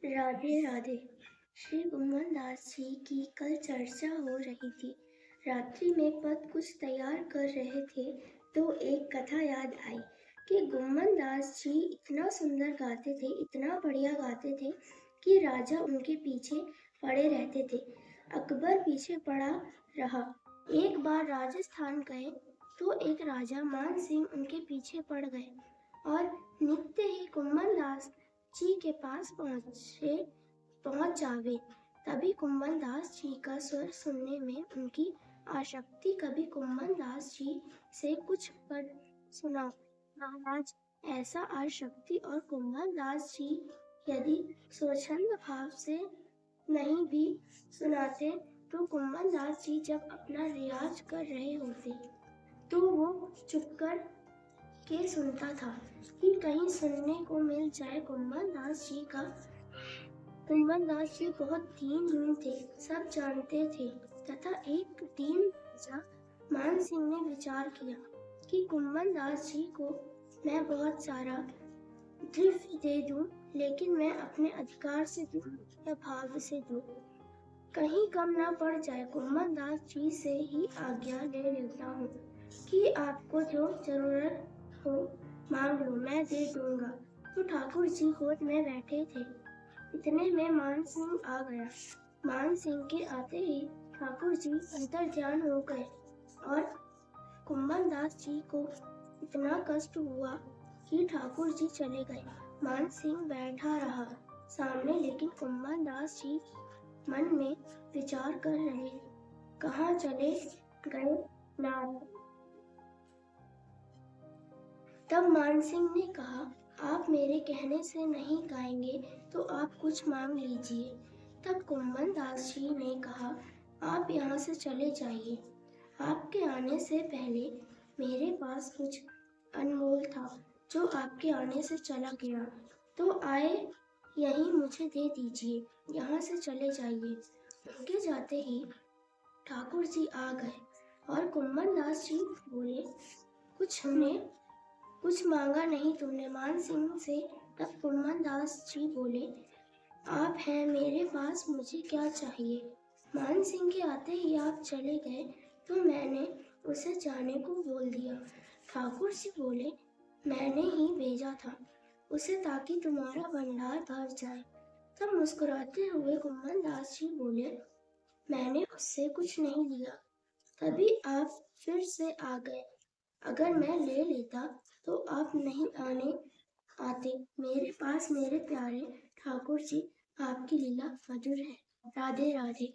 राधे राधे। श्री गुम्मन दास जी की कल चर्चा हो रही थी। रात्रि में पद कुछ तैयार कर रहे थे तो एक कथा याद आई कि गुम्मन दास जी इतना सुंदर गाते थे, इतना बढ़िया गाते थे कि राजा उनके पीछे पड़े रहते थे। अकबर पीछे पड़ा रहा। एक बार राजस्थान गए तो एक राजा मान सिंह उनके पीछे पड़ गए और नित्य ही गुम्मन दास जी के पास पहुंच जावे। तभी कुम्मन दास जी का स्वर सुनने में उनकी आसक्ति। कभी कुम्मन दास जी से कुछ पद सुनाओ महाराज। ऐसा आसक्ति। और कुम्मन दास जी यदि स्वच्छंद भाव से नहीं भी सुनाते तो कुम्मन दास जी जब अपना रियाज कर रहे होते तो वो चुप कर के सुनता था कि कहीं सुनने को मिल जाए। कुम्मन दास जी बहुत दीन थे, सब जानते थे। तथा एक दिन राजा मान सिंह ने विचार किया कि कुम्मन दास जी को मैं बहुत सारा द्रव्य दे दूं, लेकिन मैं अपने अधिकार से दूं या भाव से दूं, कहीं कम ना पड़ जाए। कुम्मन दास जी से ही आज्ञा ले लेता हूँ कि आपको जो जरूरत हो मांग लो, मैं दे दूंगा। तो ठाकुर जी गोद में बैठे थे। इतने में मान सिंह आ गया। मान सिंह के आते ही ठाकुर जी अंतर ध्यान हो गए और कुम्मन दास जी को इतना कष्ट हुआ कि ठाकुर जी चले गए। मान सिंह बैठा रहा सामने, लेकिन कुम्मन दास जी मन में विचार कर रहे, कहाँ चले गए नाथ। तब मान सिंह ने कहा, आप मेरे कहने से नहीं गाएंगे तो आप कुछ मांग लीजिए। तब कुम्मन दास जी ने कहा, आप यहाँ से चले जाइए। आपके आने से पहले मेरे पास कुछ अनमोल था जो आपके आने से चला गया, तो आए यही मुझे दे दीजिए, यहाँ से चले जाइए। उनके जाते ही ठाकुर जी आ गए और कुम्मन दास जी बोले, कुछ मांगा नहीं तुमने मान सिंह से। तब कुम्मन दास जी बोले, आप हैं मेरे पास, मुझे क्या चाहिए। मान सिंह के आते ही आप चले गए तो मैंने उसे जाने को बोल दिया। ठाकुर जी बोले, मैंने ही भेजा था उसे ताकि तुम्हारा भंडार भर जाए। तब मुस्कुराते हुए कुम्मन दास जी बोले, मैंने उससे कुछ नहीं लिया, तभी आप फिर से आ गए। अगर मैं ले लेता तो आप नहीं आते मेरे पास। मेरे प्यारे ठाकुर जी, आपकी लीला मधुर है। राधे राधे।